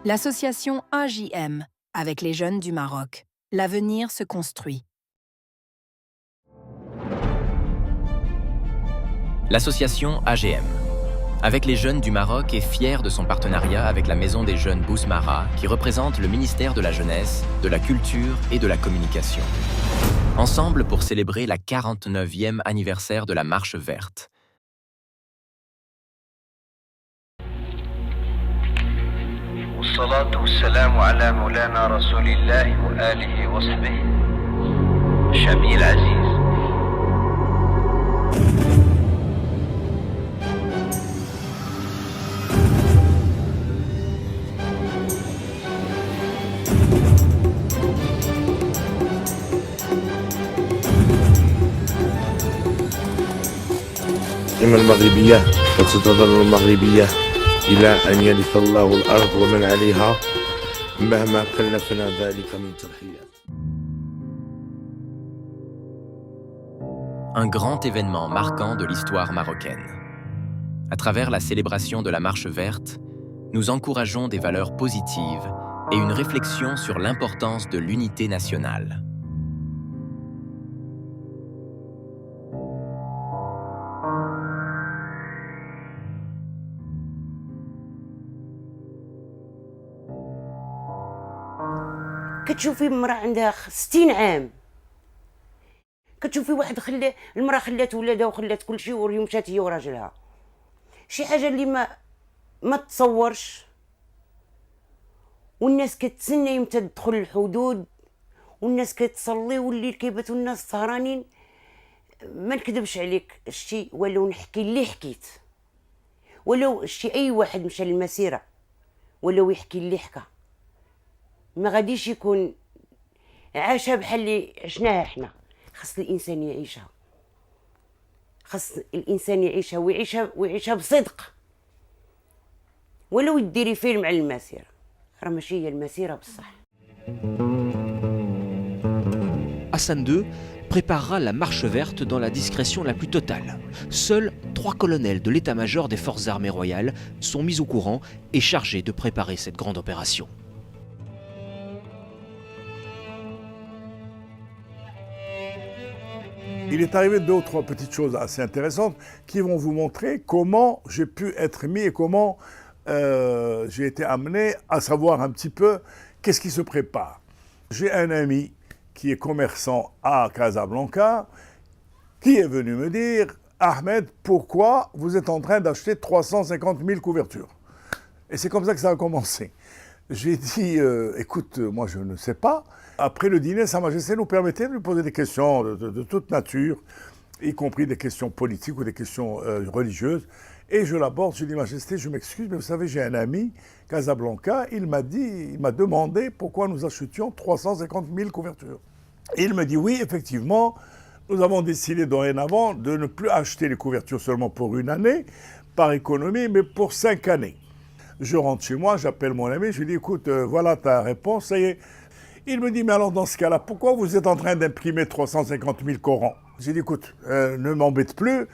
L'association AJM, avec les jeunes du Maroc. L'avenir se construit. L'association AGM, avec les jeunes du Maroc, est fière de son partenariat avec la Maison des Jeunes Bousmara, qui représente le ministère de la Jeunesse, de la Culture et de la Communication. Ensemble pour célébrer la 49e anniversaire de la Marche verte. والصلاة والسلام على مولانا رسول الله وآله وصحبه شعبي العزيز. إما المغربية وستظل المغربية إلى أن يرث الله الأرض ومن عليها مهما كلفنا ذلك من تضحيات. Un grand événement marquant de l'histoire marocaine. À travers la célébration de la Marche verte, nous encourageons des valeurs positives et une réflexion sur l'importance de l'unité nationale. كتشوفي مرأة عندها 60 عام، كتشوفي واحد خلى المرأة خلات ولادها وخلات كلشي واليوم مشات هي وراجلها، شي حاجة اللي ما تصورش. والناس كتسنى يمتى تدخل الحدود، والناس كتصلي والليل كيباتوا الناس سهرانين. ما نكذبش عليك، شتي ولو نحكي اللي حكيت، ولو شتي اي واحد مشى للمسيرة ولو يحكي اللي حكى، ما غاديش يكون عاشها بحال اللي عشناها حنا. خاص الانسان يعيشها، خاص الانسان يعيشها ويعيشها بصدق. ولو يديري فيلم على المسيرة، راه ماشي هي المسيرة بصح. Hassan II préparera la marche verte dans la discrétion la plus totale. Seuls 3 colonels de l'état-major des forces armées royales sont mis au courant et chargés de préparer cette grande opération. Il est arrivé 2 ou 3 petites choses assez intéressantes qui vont vous montrer comment j'ai pu être mis et comment j'ai été amené à savoir un petit peu qu'est-ce qui se prépare. J'ai un ami qui est commerçant à Casablanca qui est venu me dire « Ahmed, pourquoi vous êtes en train d'acheter 350 000 couvertures ?» Et c'est comme ça que ça a commencé. J'ai dit « Écoute, moi je ne sais pas ». Après le dîner, Sa Majesté nous permettait de lui poser des questions de toute nature, y compris des questions politiques ou des questions religieuses. Et je l'aborde, je dis, Majesté, je m'excuse, mais vous savez, j'ai un ami, Casablanca, il m'a demandé pourquoi nous achetions 350 000 couvertures. Et il me dit, oui, effectivement, nous avons décidé dorénavant de ne plus acheter les couvertures seulement pour 1 année, par économie, mais pour 5 années. Je rentre chez moi, j'appelle mon ami, je lui dis, écoute, voilà ta réponse, ça y est. Il me dit, mais alors dans ce cas-là, pourquoi vous êtes en train d'imprimer 350 000 Corans? J'ai dit, écoute, ne m'embête plus.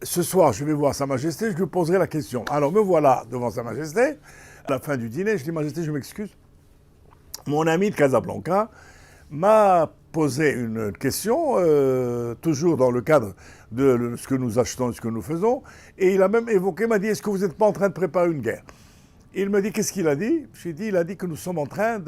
Ce soir, je vais voir Sa Majesté, je lui poserai la question. Alors me voilà devant Sa Majesté. À la fin du dîner, je dis, Majesté, je m'excuse. Mon ami de Casablanca m'a posé une question, toujours dans le cadre de ce que nous achetons et ce que nous faisons. Et il a même évoqué, m'a dit, est-ce que vous n'êtes pas en train de préparer une guerre? Il me dit, qu'est-ce qu'il a dit? J'ai dit, il a dit que nous sommes en train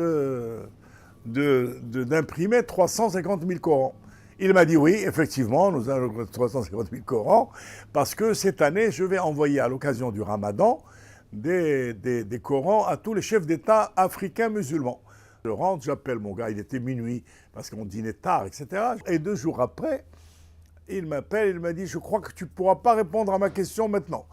d'imprimer 350 000 Corans. Il m'a dit oui, effectivement, nous avons 350 000 Corans, parce que cette année, je vais envoyer à l'occasion du Ramadan des Corans à tous les chefs d'État africains musulmans. Je rentre, j'appelle mon gars, il était minuit, parce qu'on dînait tard, etc. Et 2 jours après, il m'appelle, il m'a dit, je crois que tu ne pourras pas répondre à ma question maintenant.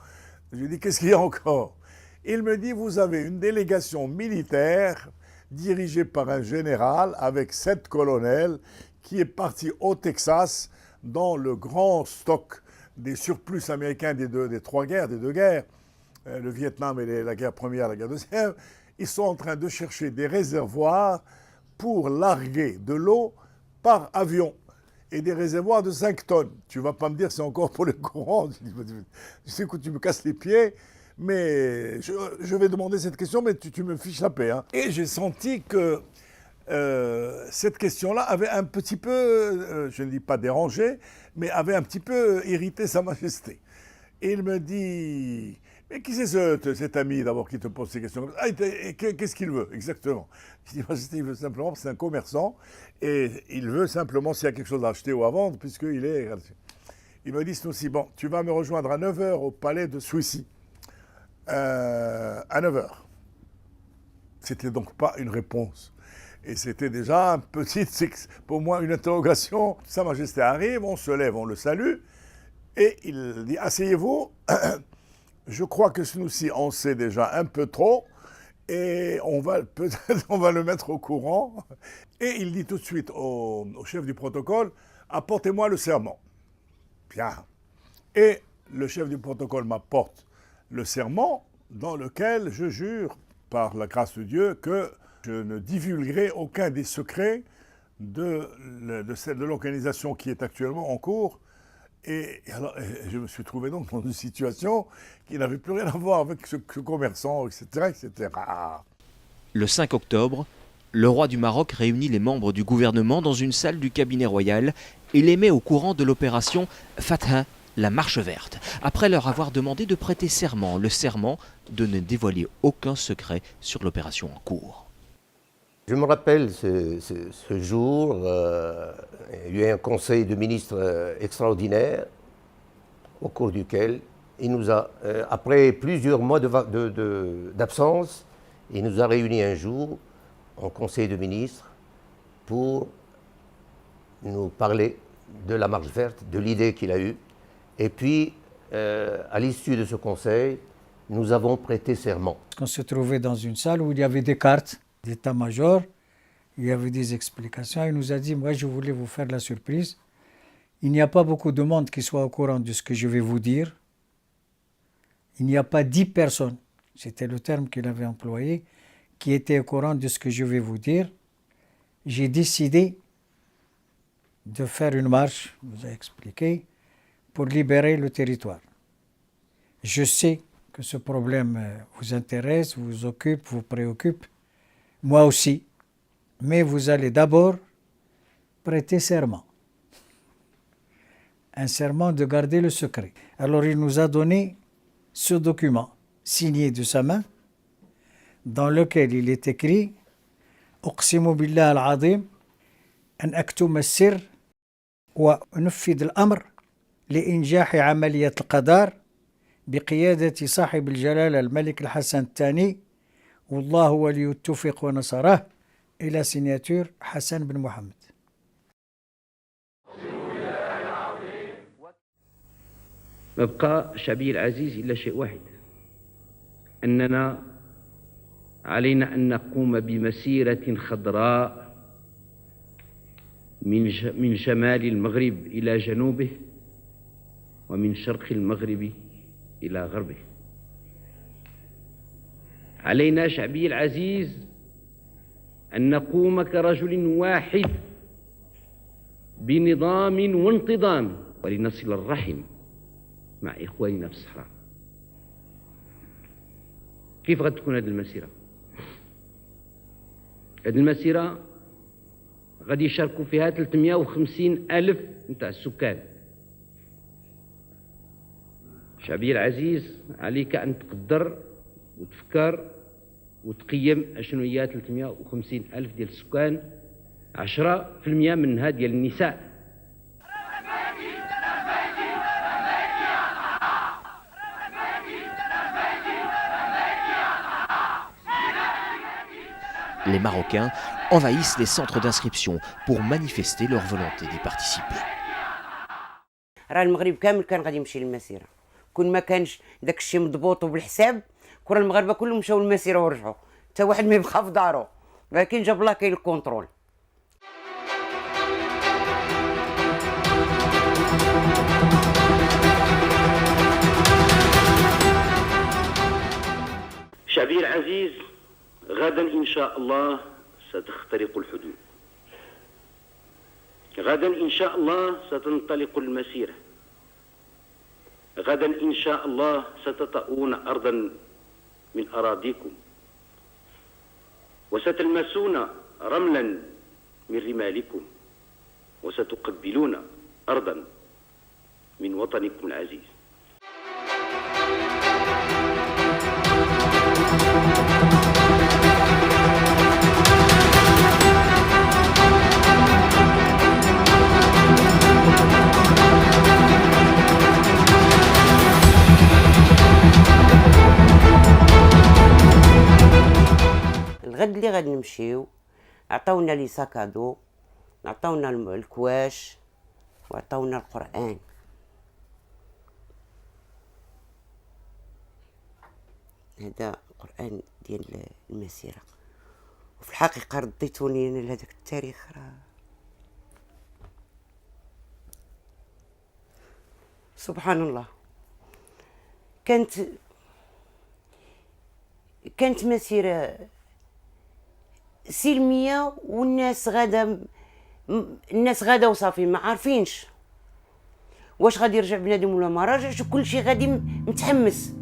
Je lui ai dit, qu'est-ce qu'il y a encore? Il me dit, vous avez une délégation militaire dirigé par un général avec 7 colonels qui est parti au Texas dans le grand stock des surplus américains des 3 guerres, des 2 guerres, le Vietnam et la guerre première, la guerre deuxième. Ils sont en train de chercher des réservoirs pour larguer de l'eau par avion. Et des réservoirs de 5 tonnes. Tu ne vas pas me dire c'est encore pour le courant. Je dis, écoute, tu me casses les pieds. mais je vais demander cette question, mais tu me fiches la paix. Hein. Et j'ai senti que cette question-là avait un petit peu, je ne dis pas dérangé, mais avait un petit peu irrité Sa Majesté. Et il me dit, mais qui c'est cet ami d'abord qui te pose ces questions? Ah, qu'est-ce qu'il veut exactement? Je dis, Majesté, il veut simplement, c'est un commerçant, et il veut simplement s'il y a quelque chose à acheter ou à vendre, puisqu'il est... Il me dit, Snoussi, bon, tu vas me rejoindre à 9h au palais de Souissi. À 9h. C'était donc pas une réponse. Et c'était déjà pour moi une interrogation. Sa Majesté arrive, on se lève, on le salue, et il dit, asseyez-vous, je crois que Snoussi en sait déjà un peu trop, et peut-être on va le mettre au courant. Et il dit tout de suite au chef du protocole, apportez-moi le serment. Bien. Et le chef du protocole m'apporte le serment dans lequel je jure, par la grâce de Dieu, que je ne divulguerai aucun des secrets de l'organisation qui est actuellement en cours. Et alors, je me suis trouvé donc dans une situation qui n'avait plus rien à voir avec ce commerçant, etc., etc. Le 5 octobre, le roi du Maroc réunit les membres du gouvernement dans une salle du cabinet royal et les met au courant de l'opération Fatha, la marche verte, après leur avoir demandé de prêter serment, le serment de ne dévoiler aucun secret sur l'opération en cours. Je me rappelle ce jour, il y a eu un conseil de ministres extraordinaire au cours duquel il nous a, après plusieurs mois d'absence, il nous a réunis un jour en conseil de ministres pour nous parler de la marche verte, de l'idée qu'il a eue. Et puis, à l'issue de ce conseil, nous avons prêté serment. On se trouvait dans une salle où il y avait des cartes d'état-major, il y avait des explications. Il nous a dit, moi je voulais vous faire la surprise. Il n'y a pas beaucoup de monde qui soit au courant de ce que je vais vous dire. Il n'y a pas 10 personnes, c'était le terme qu'il avait employé, qui étaient au courant de ce que je vais vous dire. J'ai décidé de faire une marche, je vous ai expliqué, pour libérer le territoire. Je sais que ce problème vous intéresse, vous occupe, vous préoccupe, moi aussi, mais vous allez d'abord prêter serment. Un serment de garder le secret. Alors il nous a donné ce document signé de sa main, dans lequel il est écrit « أقسم بالله العظيم أن أكتم السر وأنفذ الأمر لإنجاح عملية القدار بقيادة صاحب الجلالة الملك الحسن الثاني والله ولي التوفيق ونصره إلى سيناتور حسن بن محمد. ما بقى شعبي العزيز إلا شيء واحد، أننا علينا أن نقوم بمسيرة خضراء من شمال المغرب إلى جنوبه ومن شرق المغرب إلى غربه. علينا شعبي العزيز أن نقوم كرجل واحد بنظام وانتظام ولنصل الرحم مع إخواننا في الصحراء. كيف غتكون هذه المسيرة؟ هذه المسيرة غادي يشاركوا فيها 350 ألف نتاع السكان. شعبي العزيز عليك أن تقدر وتفكر وتقيم اشنو هي 350 ألف ديال السكان. 10% منها ديال النساء. Les Marocains envahissent les centres d'inscription pour manifester leur volonté d'y participer. راه المغرب كامل كان غادي يمشي للمسيره، كون ما كانش داك الشيء مضبوط وبالحساب كون المغاربه كلهم مشاو للمسيره ورجعوا، حتى واحد ما يبقى في دارو، ولكن جاب الله كاين الكونترول. شعبي العزيز، غدا إن شاء الله ستخترق الحدود. غدا إن شاء الله ستنطلق المسيرة. غدا إن شاء الله ستطؤون أرضا من أراضيكم وستلمسون رملا من رمالكم وستقبلون أرضا من وطنكم العزيز. الغد اللي غادي نمشيو عطاونا لي ساكادو، عطاونا الكواش وعطاونا القرآن. هذا القرآن ديال المسيرة، وفي الحقيقة رديتوني أنا لهذاك التاريخ. سبحان الله، كانت مسيرة سلمية، والناس غادا وصافي، ما عارفينش واش غادي يرجع بنادم ولا ما راجعش، وكل شيء غادي متحمس.